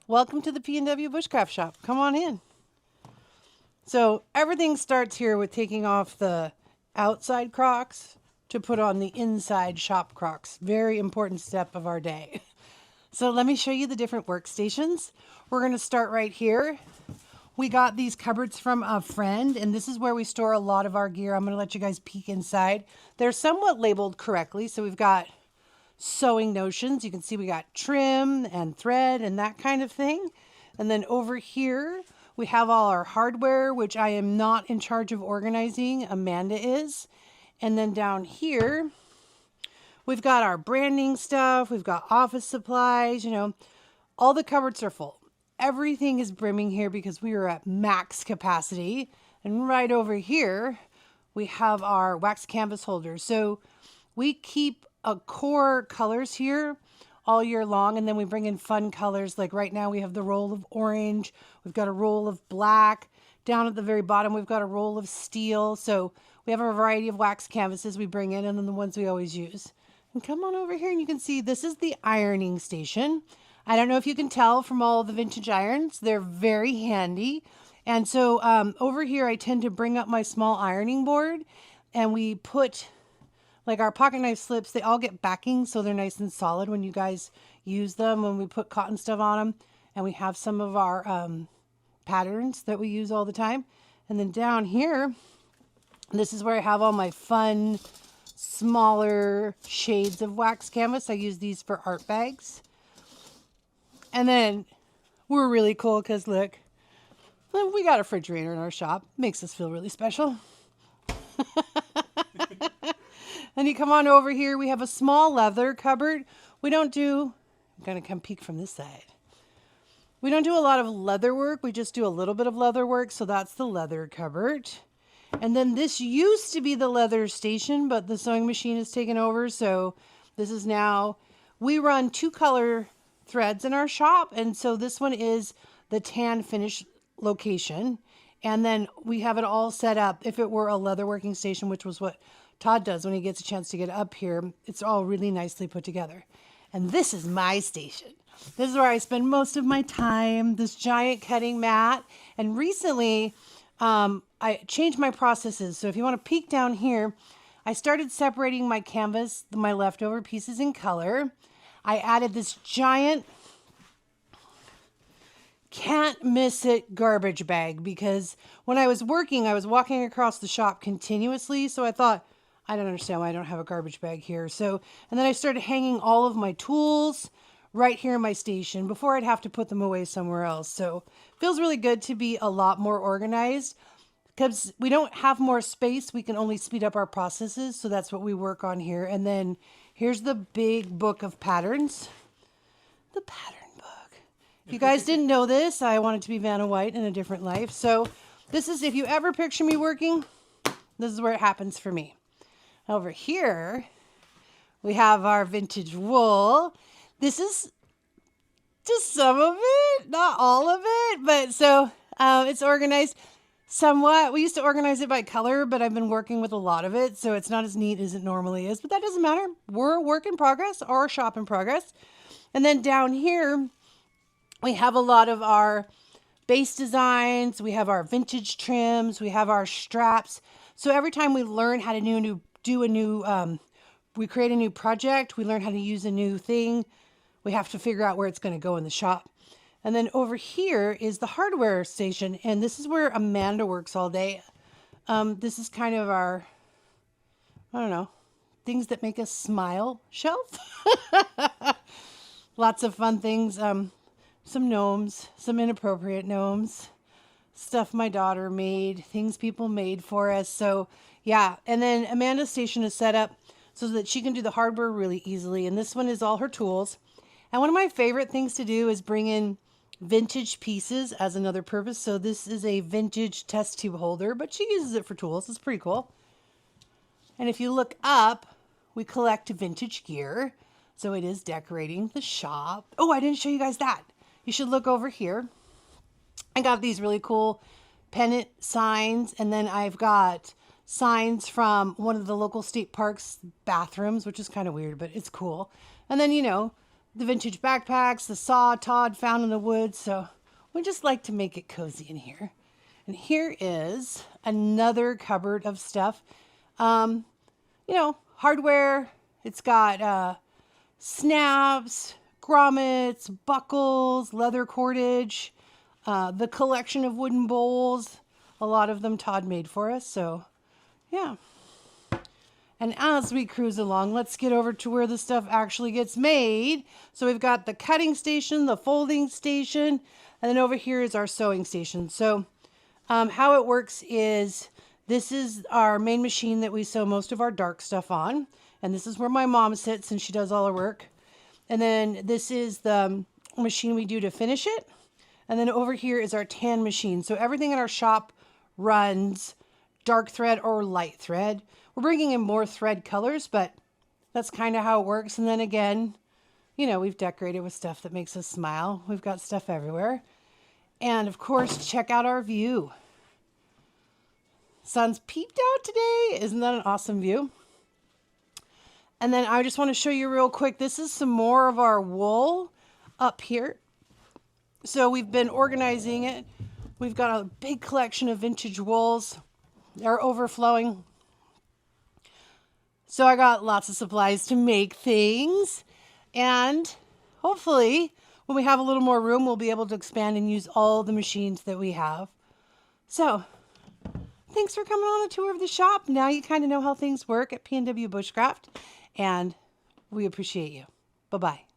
Welcome to the PNW Bushcraft shop. Come on in. So everything starts here with taking off the outside Crocs to put on the inside shop Crocs. Very important step of our day. So let me show you the different workstations. We're going to start right here. We got these cupboards from a friend, and this is where we store a lot of our gear. I'm going to let you guys peek inside. They're somewhat labeled correctly. So we've got sewing notions. You can see we got trim and thread and that kind of thing. And then over here, we have all our hardware, which I am not in charge of organizing. Amanda is. And then down here, we've got our branding stuff. We've got office supplies, you know, all the cupboards are full. Everything is brimming here because we are at max capacity. And right over here, we have our wax canvas holders. So we keep a core colors here all year long, and then we bring in fun colors. Like right now we have the roll of orange, we've got a roll of black. Down at the very bottom we've got a roll of steel. So we have a variety of wax canvases we bring in, and then the ones we always use. And come on over here and you can see this is the ironing station. I don't know if you can tell from all the vintage irons, they're very handy. And so over here I tend to bring up my small ironing board, and we put like our pocket knife slips, they all get backing so they're nice and solid when you guys use them, when we put cotton stuff on them. And we have some of our patterns that we use all the time. And then down here, this is where I have all my fun, smaller shades of wax canvas. I use these for art bags. And then we're really cool because look, we got a refrigerator in our shop. Makes us feel really special. Then you come on over here, we have a small leather cupboard. We don't do, I'm going to come peek from this side. We don't do a lot of leather work. We just do a little bit of leather work. So that's the leather cupboard. And then this used to be the leather station, but the sewing machine has taken over. So this is now, we run 2 color threads in our shop. And so this one is the tan finish location. And then we have it all set up. If it were a leather working station, which was what Todd does when he gets a chance to get up here, it's all really nicely put together. And this is my station. This is where I spend most of my time, this giant cutting mat. And recently, I changed my processes. So if you want to peek down here, I started separating my canvas, my leftover pieces in color. I added this giant, can't miss it garbage bag, because when I was working, I was walking across the shop continuously. So I thought, I don't understand why I don't have a garbage bag here. So, and then I started hanging all of my tools right here in my station before I'd have to put them away somewhere else. So it feels really good to be a lot more organized because we don't have more space. We can only speed up our processes. So that's what we work on here. And then here's the big book of patterns, the pattern book. If you guys didn't know this, I wanted to be Vanna White in a different life. So this is, if you ever picture me working, this is where it happens for me. Over here, we have our vintage wool. This is just some of it, not all of it, but so it's organized somewhat. We used to organize it by color, but I've been working with a lot of it, so it's not as neat as it normally is, but that doesn't matter. We're a work in progress or a shop in progress. And then down here, we have a lot of our base designs. We have our vintage trims. We have our straps. So every time we learn how to we create a new project, we learn how to use a new thing, we have to figure out where it's going to go in the shop. And then over here is the hardware station, and this is where Amanda works all day. This is kind of our, I don't know, things that make us smile shelf. Lots of fun things. Some gnomes, some inappropriate gnomes, stuff my daughter made, things people made for us. So yeah, and then Amanda's station is set up so that she can do the hardware really easily. And this one is all her tools. And one of my favorite things to do is bring in vintage pieces as another purpose. So this is a vintage test tube holder, but she uses it for tools. It's pretty cool. And if you look up, we collect vintage gear. So it is decorating the shop. Oh, I didn't show you guys that. You should look over here. I got these really cool pennant signs, and then I've got signs from one of the local state parks bathrooms, which is kind of weird, but it's cool. And then, you know, the vintage backpacks, the saw Todd found in the woods. So we just like to make it cozy in here. And here is another cupboard of stuff. You know, hardware. It's got snaps, grommets, buckles, leather cordage, the collection of wooden bowls. A lot of them Todd made for us. So, yeah. And as we cruise along, let's get over to where the stuff actually gets made. So we've got the cutting station, the folding station, and then over here is our sewing station. So how it works is this is our main machine that we sew most of our dark stuff on. And this is where my mom sits and she does all her work. And then this is the machine we do to finish it. And then over here is our tan machine. So everything in our shop runs dark thread or light thread. We're bringing in more thread colors, but that's kind of how it works. And then again, you know, we've decorated with stuff that makes us smile. We've got stuff everywhere. And of course, check out our view. Sun's peeped out today. Isn't that an awesome view? And then I just want to show you real quick. This is some more of our wool up here. So we've been organizing it. We've got a big collection of vintage wools. They're overflowing. So I got lots of supplies to make things. And hopefully, when we have a little more room, we'll be able to expand and use all the machines that we have. So, thanks for coming on a tour of the shop. Now you kind of know how things work at PNW Bushcraft. And we appreciate you. Bye-bye.